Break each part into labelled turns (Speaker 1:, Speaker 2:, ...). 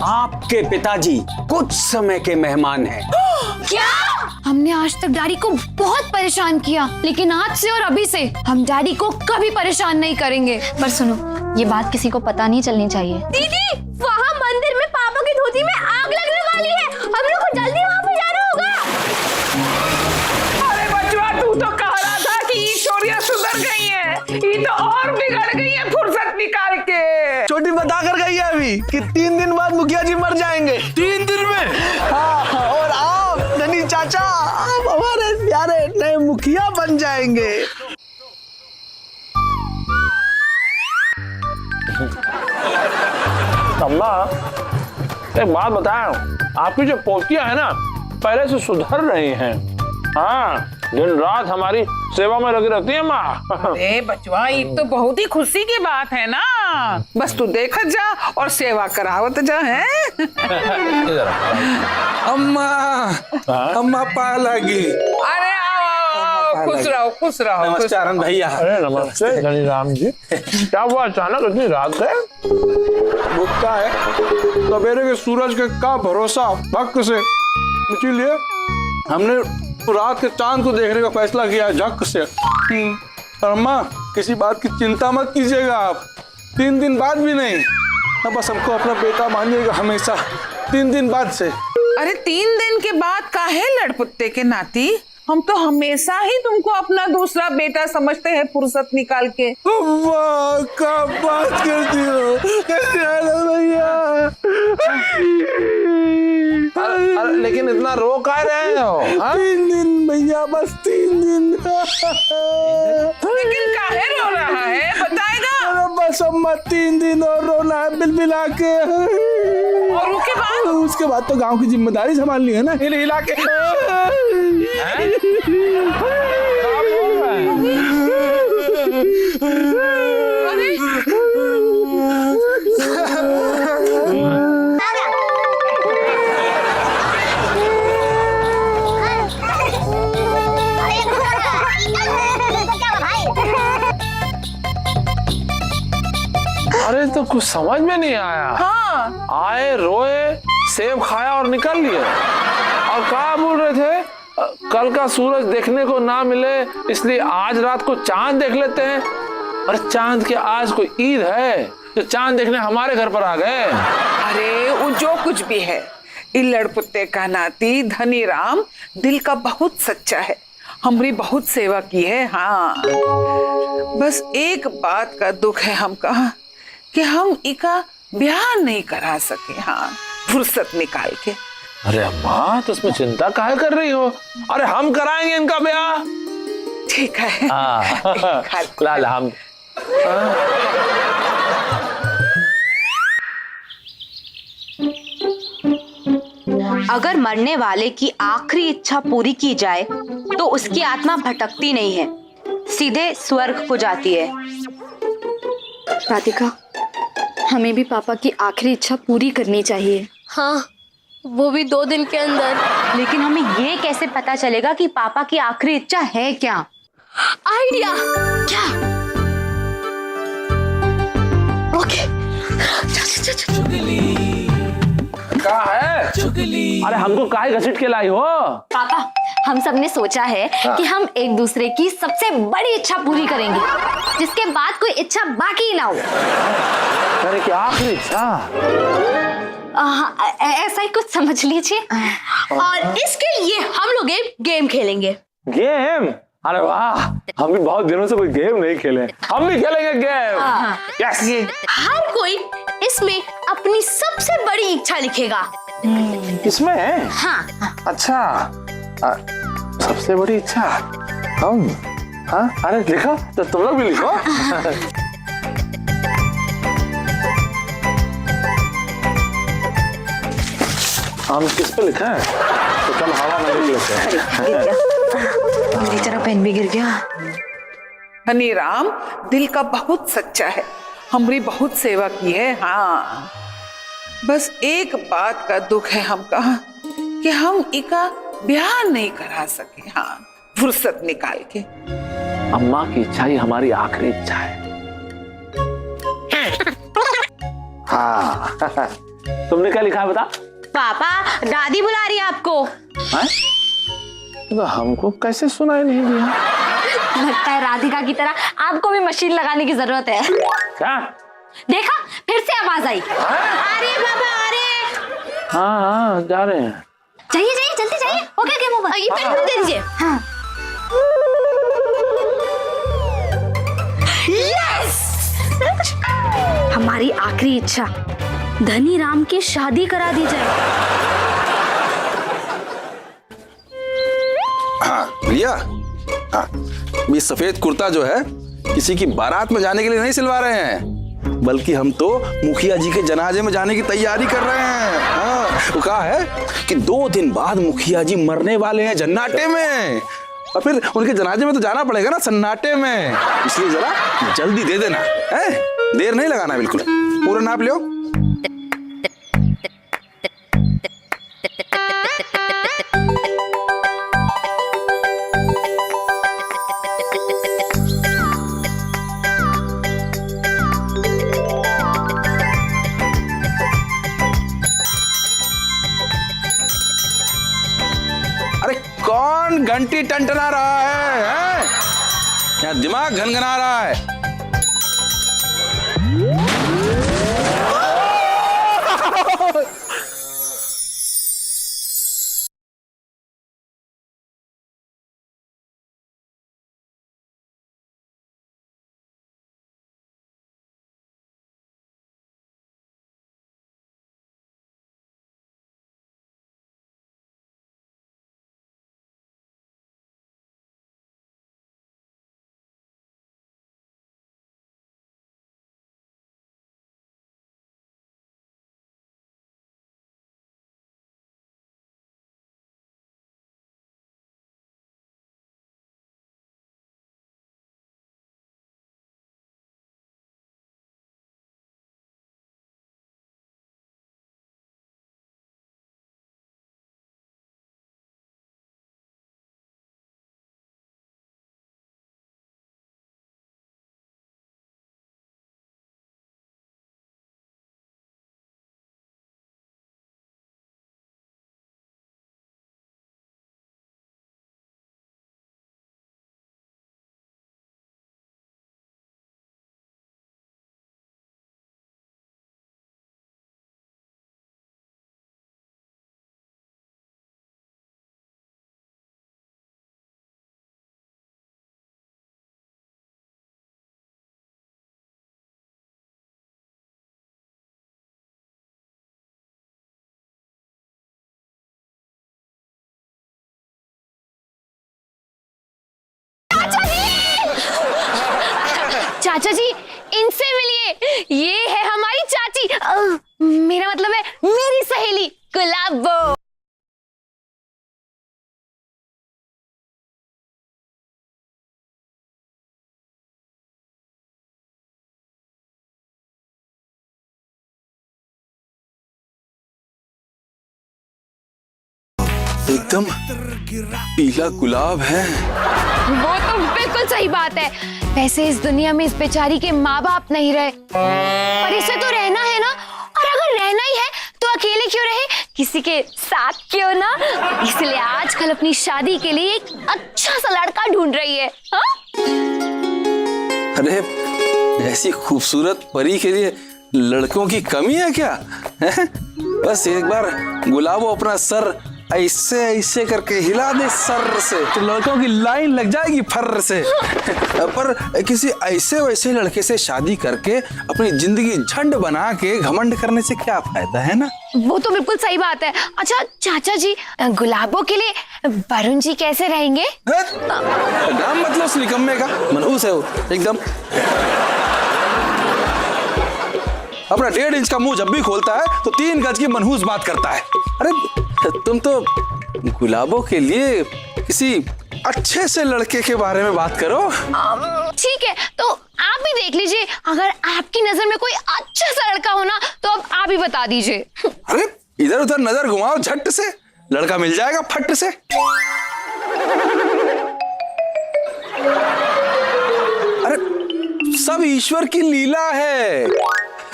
Speaker 1: आपके पिताजी कुछ समय के मेहमान हैं।
Speaker 2: क्या? हमने आज तक डैडी को बहुत परेशान किया, लेकिन आज से और अभी से हम डैडी को कभी परेशान नहीं करेंगे। पर सुनो, ये बात किसी को पता नहीं चलनी चाहिए।
Speaker 3: दीदी, वहाँ मंदिर में पापा की धोती में आग लगने वाली है। हम लोग को जल्दी वहाँ पे जाना होगा।
Speaker 4: अरे बचवा, तू तो कह रहा था कि ये चोरियां सुधर गई हैं, ये तो और बिगड़ गई है फुर्सत निकाल के।
Speaker 5: छोटी बता कर गई है अभी कि 3 दिन बाद मुखिया जी मर जाएंगे।
Speaker 6: 3 दिन में?
Speaker 5: हाँ, और आप धनी चाचा आप हमारे प्यारे नए मुखिया बन जाएंगे।
Speaker 6: अम्मा, एक बात बताओ, आपकी जो पोतियां है ना, पहले से सुधर रही हैं। हाँ, दिन रात हमारी सेवा में लगी रहती है माँ।
Speaker 4: अरे बचवा, ये तो बहुत ही खुशी की बात है ना। बस तू देखत जा और सेवा करावत जा। है
Speaker 7: अम्मा, अम्मा पाया लगी।
Speaker 4: अरे आओ, खुश रहो, खुश रहो।
Speaker 5: नमस्ते आनंद भैया।
Speaker 6: अरे नमस्ते धनी राम जी। क्या हुआ अचानक इतनी रात है?
Speaker 7: भुगता है सवेरे के सूरज के का भरोसा भक्त से, इसीलिए हमने रात के चांद को देखने का फैसला किया है झक से। और अम्मा, किसी बात की चिंता मत कीजिएगा आप, 3 दिन बाद भी नहीं, अब बस हमको अपना बेटा मानिएगा हमेशा। 3 दिन बाद से।
Speaker 4: अरे 3 दिन के बाद काहे लड़पुत्ते के नाती? हम तो हमेशा ही तुमको अपना दूसरा बेटा समझते हैं फुर्सत निकाल के।
Speaker 7: अम्मा, क्या बात करती हो भैया?
Speaker 6: अरे लेकिन इतना रो काहे रहे हो?
Speaker 7: 3 दिन भैया, बस 3 दिन।
Speaker 4: लेकिन काहे रो रहा है, बताएगा?
Speaker 7: अरे बस अम्मा, 3 दिन और रोना है बिलबिला के।
Speaker 4: और
Speaker 7: उसके बाद तो गांव की जिम्मेदारी संभालनी है ना, हिल हिला के।
Speaker 6: अरे तो कुछ समझ में नहीं आया।
Speaker 4: हाँ।
Speaker 6: आए, रोए, सेब खाया और निकल लिए। और क्या बोल रहे थे? कल का सूरज देखने को ना मिले, इसलिए आज रात को चांद देख लेते हैं। अरे चांद के आज कोई ईद है जो चांद देखने हमारे घर पर आ गए?
Speaker 4: अरे वो जो कुछ भी है, इन लड़पुत्ते का नाती धनी राम दिल का बहुत सच्चा है, हमारी बहुत सेवा की है। हाँ, बस एक बात का दुख है हमका कि हम इका ब्याह नहीं करा सके। हाँ, फुर्सत निकाल के।
Speaker 6: अरे अम्मा, तो इसमें चिंता काहे कर रही हो? अरे हम कराएंगे इनका ब्याह।
Speaker 4: ठीक है।
Speaker 6: लाल हम।
Speaker 3: अगर मरने वाले की आखिरी इच्छा पूरी की जाए तो उसकी आत्मा भटकती नहीं है, सीधे स्वर्ग को जाती है।
Speaker 2: राधिका, हमें भी पापा की आखिरी इच्छा पूरी करनी चाहिए।
Speaker 3: हाँ, वो भी 2 दिन के अंदर। लेकिन हमें ये कैसे पता चलेगा कि पापा की आखिरी इच्छा है क्या? आइडिया! क्या? ओके।
Speaker 6: क्या है? अरे हमको काहे घसीट के लाई हो?
Speaker 2: पापा, हम सब ने सोचा है कि हम एक दूसरे की सबसे बड़ी इच्छा पूरी करेंगे, जिसके बाद कोई इच्छा बाकी ना हो।
Speaker 6: अरे क्या आखिरी इच्छा?
Speaker 2: ऐसा ही कुछ समझ लीजिए।
Speaker 3: और इसके लिए हम लोग एक गेम खेलेंगे।
Speaker 6: गेम? अरे वाह, हम भी बहुत दिनों से कोई गेम नहीं खेले, हम भी खेलेंगे गेम। यस।
Speaker 3: हर कोई इसमें अपनी सबसे बड़ी इच्छा लिखेगा।
Speaker 6: इसमें?
Speaker 3: हाँ।
Speaker 6: अच्छा, सबसे बड़ी इच्छा हम? हाँ, अरे लिखो तो तुम लोग भी लिखो। हम किस पे लिखा है? तो कल हवा में लिख लेते हैं।
Speaker 2: बेचारा पेन भी गिर गया।
Speaker 4: धनी राम दिल का बहुत सच्चा है, हमारी बहुत सेवा की है। हाँ, बस एक बात का दुख है हमका कि हम इका ब्याह नहीं करा सके। हाँ, फुर्सत निकाल के।
Speaker 6: अम्मा की इच्छा ही हमारी आखिरी इच्छा है। हाँ, तुमने क्या लिखा है बता?
Speaker 3: पापा, दादी बुला रही है आपको।
Speaker 6: हैं? तो हमको कैसे सुनाई नहीं दिया?
Speaker 2: लगता है राधिका की तरह आपको भी मशीन लगाने की जरूरत है।
Speaker 6: क्या?
Speaker 2: देखा, फिर से आवाज आई।
Speaker 3: अरे बाबा, अरे
Speaker 6: हाँ जा रहे हैं।
Speaker 2: जाइए जाइए, जल्दी जाइए। हो गया गेम ओवर। ये पेन दे दीजिए। हाँ। यस! हमारी आखिरी इच्छा, धनी राम की शादी करा दी जाए।
Speaker 7: हाँ भैया, हाँ ये सफेद कुर्ता जो है किसी की बारात में जाने के लिए नहीं सिलवा रहे हैं, बल्कि हम तो मुखिया जी के जनाजे में जाने की तैयारी कर रहे हैं। हाँ, वो कहा है कि 2 दिन बाद मुखिया जी मरने वाले हैं जन्नाटे में, और फिर उनके जनाजे में तो जाना पड़ेगा ना सन्नाटे में, इसलिए जरा जल्दी दे देना है, देर नहीं लगाना बिल्कुल। पूरा नाप लो। कौन घंटी टंटना रहा है? या दिमाग घनघना रहा है?
Speaker 2: चाचा जी, इनसे मिलिए। ये है हमारी चाची, मेरा मतलब है मेरी सहेली गुलाबो।
Speaker 7: एकदम पीला गुलाब है।
Speaker 2: वो तो बिल्कुल सही बात है। वैसे इस दुनिया में इस बेचारी के माँ बाप नहीं रहे, पर इसे तो रहना है ना, और अगर रहना ही है तो अकेले क्यों रहे, किसी के साथ क्यों ना। इसलिए आजकल अपनी शादी के लिए एक अच्छा सा लड़का ढूंढ रही है। हाँ?
Speaker 7: अरे ऐसी खूबसूरत परी के लिए लड़कों की कमी है क्या? है? बस एक बार गुलाबो अपना सर ऐसे ऐसे करके हिला दे सर से, तो लड़कों की लाइन लग जाएगी फर्र से। पर किसी ऐसे वैसे लड़के से शादी करके अपनी जिंदगी झंड बना के घमंड करने से क्या फायदा, है ना?
Speaker 2: वो तो बिल्कुल सही बात है। अच्छा चाचा जी, गुलाबों के लिए वरुण जी कैसे रहेंगे?
Speaker 7: नाम मतलब उस निकम्मे का, मनहूस है वो एकदम। अपना 1.5 इंच का मुंह जब भी खोलता है तो 3 गज की मनहूस बात करता है। अरे तुम तो गुलाबों के लिए किसी अच्छे से लड़के के बारे में बात करो।
Speaker 2: ठीक है, तो आप भी देख लीजिए, अगर आपकी नजर में कोई अच्छा सा लड़का हो ना तो अब आप ही बता दीजिए।
Speaker 7: अरे इधर उधर नजर घुमाओ झट से, लड़का मिल जाएगा फट से। अरे सब ईश्वर की लीला है,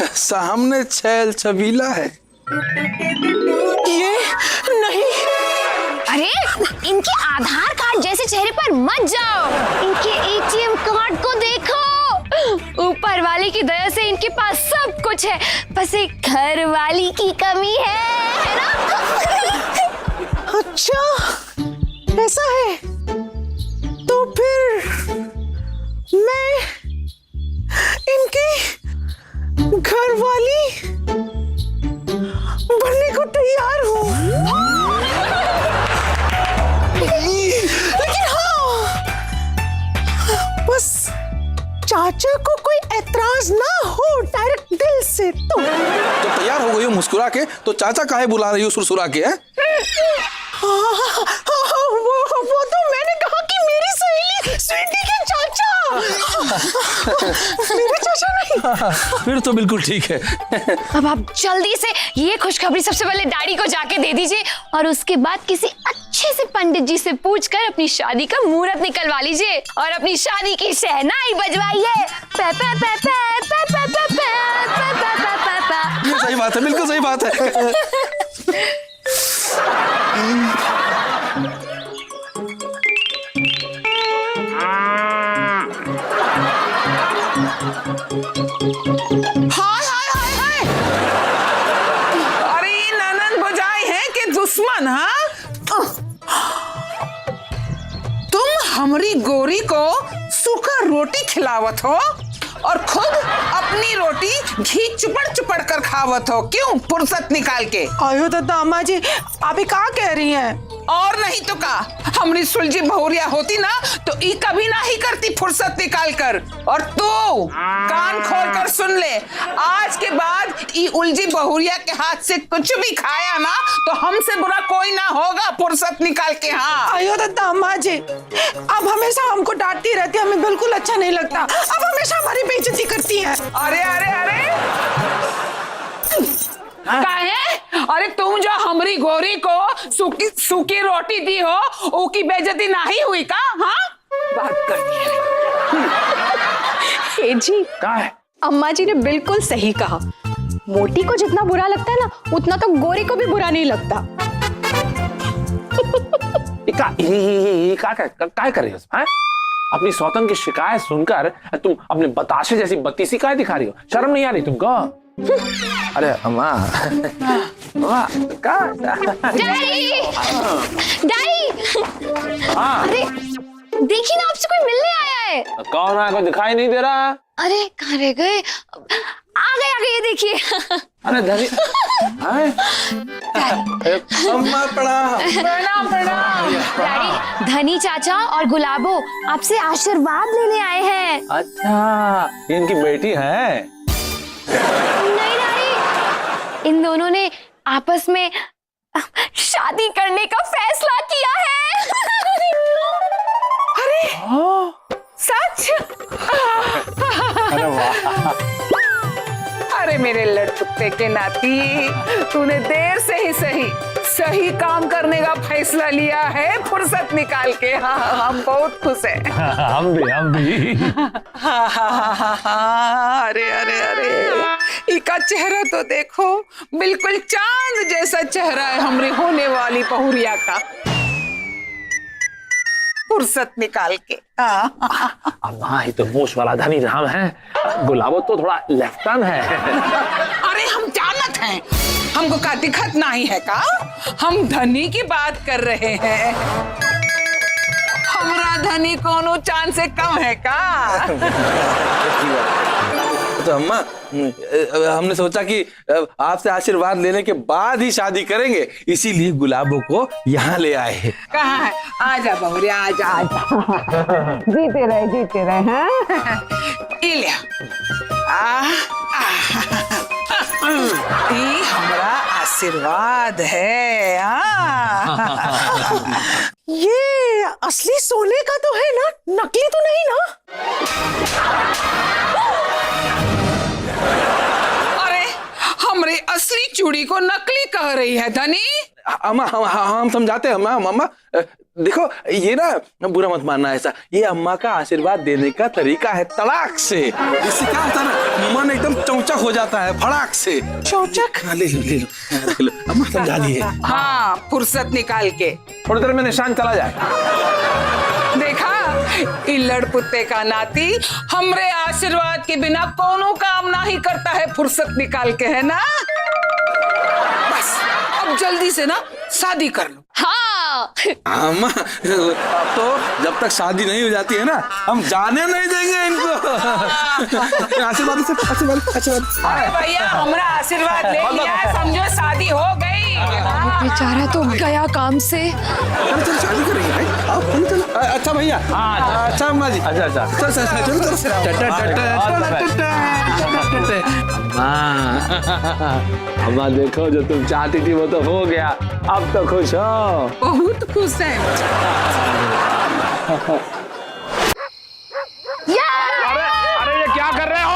Speaker 7: सामने छैल छबीला है।
Speaker 5: ये नहीं।
Speaker 2: अरे इनके आधार कार्ड जैसे चेहरे पर मत जाओ, इनके एटीएम कार्ड को देखो। ऊपर वाले की दया से इनके पास सब कुछ है, बस एक घर वाली की कमी है ना?
Speaker 5: अच्छा ऐसा है, तो फिर मैं इनकी घर वाली बनने को तैयार हूँ। लेकिन हाँ, बस चाचा को कोई ऐतराज ना हो डायरेक्ट दिल से। तो
Speaker 7: जब तैयार हो गई हो मुस्कुरा के, तो चाचा काहे बुला रही हो सुरसुरा के?
Speaker 5: वो तो मैंने कहा कि मेरी सहेली स्वीटी के चाचा, मेरे चाचा नहीं।
Speaker 7: फिर तो बिल्कुल ठीक है।
Speaker 2: अब आप जल्दी से ये खुशखबरी सबसे पहले डैडी को जाके दे दीजिए, और उसके बाद किसी अच्छे से पंडित जी से पूछकर अपनी शादी का मुहूर्त निकलवा लीजिए और अपनी शादी की शहनाई बजवाइए। पे पे पे पे पे पे पे पे पे पे पे पे।
Speaker 7: ये सही बात है, बिल्कुल सही बात है।
Speaker 4: हाय हाय हाय हाय, अरे ये ननद भौजाई है कि दुश्मन? हाँ, तुम हमारी गोरी को सूखा रोटी खिलावत हो और खुद अपनी रोटी घी चुपड़ चुपड़ कर खावत हो। क्यों फुर्सत निकाल के?
Speaker 5: आयो तो अम्मा जी, आप क्या कह रही हैं?
Speaker 4: और नहीं तो का, हमारी सुलझी बहुरिया होती ना तो ई कभी ना ही करती फुर्सत निकाल कर। और तू कान खोल कर सुन ले, आज के बाद ई उलझी बहुरिया के हाथ से कुछ भी खाया ना तो हमसे बुरा कोई ना होगा। फुर्सत निकाल के। हाँ
Speaker 5: आयो तो अम्मा जी, अब हमेशा हमको डांटती रहती है, हमें बिल्कुल अच्छा नहीं लगता। अब हमेशा हमारी बेइज्जती करती है।
Speaker 4: अरे अरे अरे काहे? अरे तुम जो हमारी गोरी को सूखी सूखी रोटी दी हो, उसकी बेइज्जती नहीं हुई का? हाँ बात करती है।
Speaker 8: ए जी,
Speaker 6: क्या है?
Speaker 8: अम्मा जी ने बिल्कुल सही कहा। मोटी को जितना बुरा लगता है ना, उतना तो गोरी को भी बुरा नहीं लगता।
Speaker 6: क्या कर रही हो? हैं? अपनी सौतन की शिकायत सुनकर तुम अपने बताशे जैसी बत्तीसी काय दिखा रही हो? शर्म नहीं आ रही तुमको? अरे अम्मा,
Speaker 2: डैडी, डैडी,
Speaker 6: हाँ
Speaker 2: अरे देखिए ना, आपसे कोई मिलने आया है।
Speaker 6: कौन है? कोई दिखाई नहीं दे रहा।
Speaker 2: अरे कहाँ रह गए? आ गए, ये देखिए।
Speaker 6: अरे धनी,
Speaker 7: अम्मा प्रणाम।
Speaker 4: प्रणाम प्रणाम।
Speaker 2: डैडी, धनी चाचा और गुलाबो आपसे आशीर्वाद लेने आए हैं।
Speaker 6: अच्छा, ये इनकी बेटी है?
Speaker 2: नहीं डैडी, इन दोनों ने आपस में शादी करने का फैसला किया है।
Speaker 4: अरे सच?
Speaker 6: अरे वाह।
Speaker 4: अरे मेरे लड़कुत्ते के नाती, तूने देर से ही सही काम करने का फैसला लिया है फुर्सत निकाल के। हाँ हम बहुत खुश हैं।
Speaker 6: हम भी।
Speaker 4: हाँ, अरे अरे अरे, इका चेहरा तो देखो, बिल्कुल चांद जैसा चेहरा है हमारी होने वाली बहुरिया का। फुर्सत निकाल के।
Speaker 6: अम्मा, ये तो मूछ वाला धनी राम है, गुलाबो तो थोड़ा लेफ्टन है।
Speaker 4: अरे हम जानत हैं, हमको का दिक्कत नहीं है का? हम धनी की बात कर रहे हैं। हमारा धनी कोनो चांद से कम है का?
Speaker 7: तो अम्मा, हमने सोचा कि आपसे आशीर्वाद लेने के बाद ही शादी करेंगे, इसीलिए गुलाबों को यहाँ ले आए हैं।
Speaker 4: कहाँ है? आजा बहुरिया, आजा आजा। जीते रहे हैं। इले ये हमारा आशीर्वाद है।
Speaker 5: ये असली सोने का तो है ना, नकली तो नहीं ना?
Speaker 4: अरे हमरे असली चूड़ी को नकली कह रही है धनी?
Speaker 7: अम्मा हम समझाते हैं। अम्मा, देखो ये ना बुरा मत मानना ऐसा, ये अम्मा का आशीर्वाद देने का तरीका है, तड़ाक से। इससे क्या होता है ना, मन एकदम चौचक हो जाता है, फड़ाक से। चौचक? हाँ, ले लो ले लो, रख लो, अम्मा समझा दी है।
Speaker 4: हाँ, फुर्सत निकाल के।
Speaker 6: थोड़ी देर में निशान चला जाए।
Speaker 4: देखा, इल्लड़ पुत्ते का नाती हमरे आशीर्वाद के बिना कोनो काम ना ही करता है, फुर्सत निकाल के, है ना? बस अब जल्दी से ना शादी कर लो।
Speaker 2: हाँ
Speaker 7: अम्मा अब तो जब तक शादी नहीं हो जाती है ना, हम जाने नहीं देंगे इनको। आशीर्वाद से आशीर्वाद।
Speaker 4: अरे भैया, हमारा आशीर्वाद ले लिया है, समझो शादी हो गई।
Speaker 2: बेचारा तो गया काम से।
Speaker 7: चलो शादी करेंगे भाई, आओ चलो। अच्छा भैया, अच्छा अम्मा जी,
Speaker 6: अच्छा अच्छा अम्मा देखो, जो तुम चाहती थी वो तो हो गया, अब तो खुश हो।
Speaker 4: बहुत खुश है।
Speaker 6: अरे ये क्या कर रहे हो?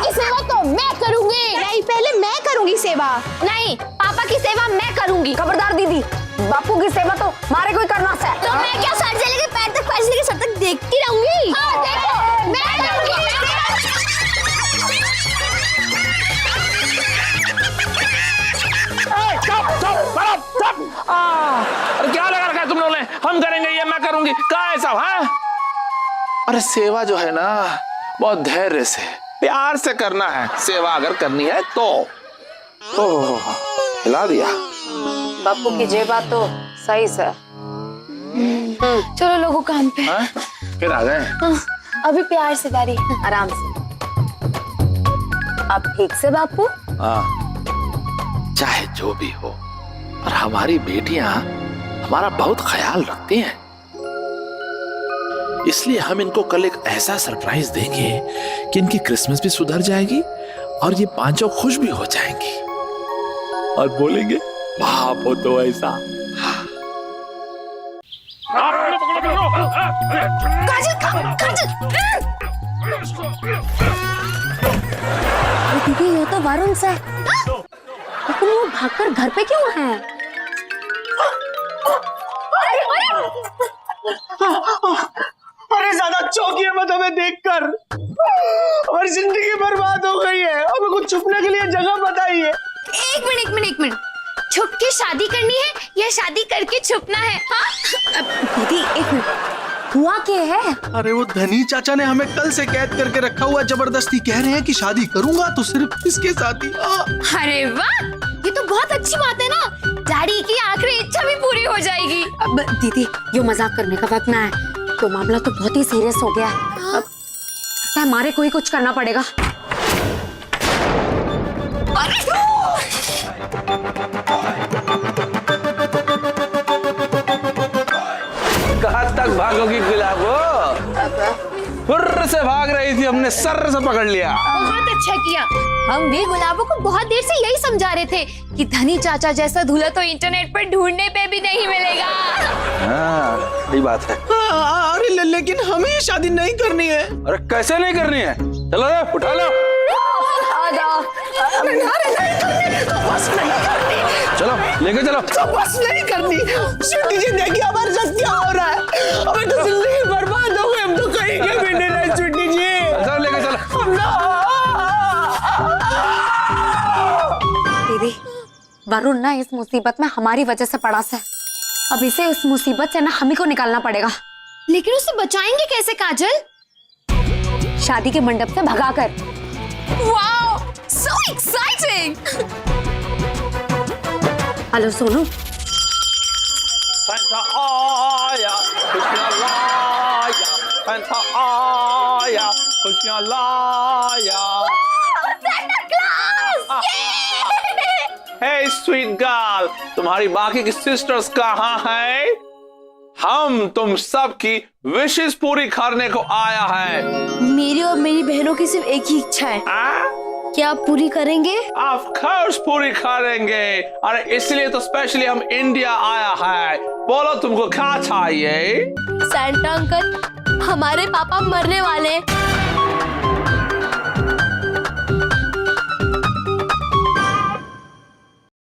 Speaker 2: की सेवा तो मैं करूंगी।
Speaker 8: नहीं, पहले मैं करूंगी सेवा।
Speaker 2: नहीं, पापा की सेवा मैं करूंगी।
Speaker 8: खबरदार दीदी, बापू की सेवा तो मारे कोई करना है।
Speaker 2: तो मैं क्या सर से लेके पैर तक, पैर से लेके सर तक देखती रहूंगी? हाँ, देखो, मैं करूंगी।
Speaker 6: अरे क्या लगा रखा है तुम लोगों ने? हम करेंगे, ये मैं करूंगी, कहाँ है सब? हाँ, अरे सेवा जो है ना, बहुत धैर्य से, प्यार से करना है। सेवा अगर करनी है तो हिला दिया।
Speaker 3: बापू की जे बात तो सही से।
Speaker 2: चलो लोगों काम पे।
Speaker 6: हाँ? फिर आ गए।
Speaker 2: अभी प्यार से दारी।
Speaker 3: आराम से। अब ठीक से बापू।
Speaker 6: हाँ, चाहे जो भी हो, और हमारी बेटियां हमारा बहुत ख्याल रखती हैं, इसलिए हम इनको कल एक ऐसा सरप्राइज देंगे कि इनकी क्रिसमस भी सुधर जाएगी और ये पांचों खुश भी हो जाएंगी और बोलेंगे बाप हो तो ऐसा।
Speaker 8: दीदी, ये तो वरुण से, लेकिन वो भागकर घर पे क्यों है?
Speaker 5: अरे ज्यादा चौंकिए मत हमें देखकर, हमारी जिंदगी बर्बाद हो गई है। हमें कुछ छुपने के लिए जगह बताइए।
Speaker 2: एक मिनट, छुप के शादी करनी है या शादी करके छुपना है? हाँ?
Speaker 8: दीदी एक मिनट, हुआ क्या है?
Speaker 5: अरे वो धनी चाचा ने हमें कल से कैद करके रखा हुआ, जबरदस्ती कह रहे हैं कि शादी करूंगा तो सिर्फ इसके साथ ही।
Speaker 2: अरे वाह, ये तो बहुत अच्छी बात है ना, डैडी की आखिरी इच्छा भी पूरी हो जाएगी।
Speaker 8: अब दीदी, ये मजाक करने का वक्त ना है, तो मामला तो बहुत ही सीरियस हो गया है। अब लगता है हमारे को ही कुछ करना पड़ेगा।
Speaker 7: कहाँ तक भागोगी गुलाबो? फुर्र से भाग रही थी, हमने सर से पकड़ लिया।
Speaker 2: बहुत अच्छा किया। हम भी गुलाबो को बहुत देर से यही समझा रहे थे कि धनी चाचा जैसा दूल्हा तो इंटरनेट पर ढूंढने पे भी नहीं मिलेगा।
Speaker 7: हाँ, सही बात है।
Speaker 5: अरे लेकिन हमें ये शादी नहीं करनी है।
Speaker 7: अरे कैसे नहीं करनी है? चलो रे, उठा लो।
Speaker 5: बस नहीं करनी,
Speaker 7: चलो लेके चलो।
Speaker 5: तो बस नहीं करनी। स्वीटी जी देखिए हमारे साथ क्या हो रहा है, हमें तो जिंदगी बर्बाद हो गई, हम तो कहीं के भी नहीं रहे। स्वीटी जी
Speaker 7: चलो लेके चलो।
Speaker 8: दीदी, वरुण ना इस मुसीबत में हमारी वजह से पड़ा से, अब इसे उस मुसीबत से ना हम ही को निकालना पड़ेगा।
Speaker 2: लेकिन उसे बचाएंगे कैसे काजल?
Speaker 8: शादी के मंडप से भगाकर।
Speaker 2: Wow, so exciting.
Speaker 8: Hello Sonu,
Speaker 6: Santa आया, खुशियाँ लाया, Santa आया, खुशियाँ लाया। Hey sweet girl, तुम्हारी बाकी की सिस्टर्स कहाँ हैं? हम तुम सब की विशेष पूरी करने को आया है।
Speaker 2: मेरी और मेरी बहनों की सिर्फ एक ही इच्छा है। क्या आप पूरी करेंगे?
Speaker 6: Of course पूरी करेंगे। अरे इसलिए तो स्पेशली हम इंडिया आया है। बोलो तुमको क्या चाहिए?
Speaker 2: सैंटा अंकल, हमारे पापा मरने वाले हैं।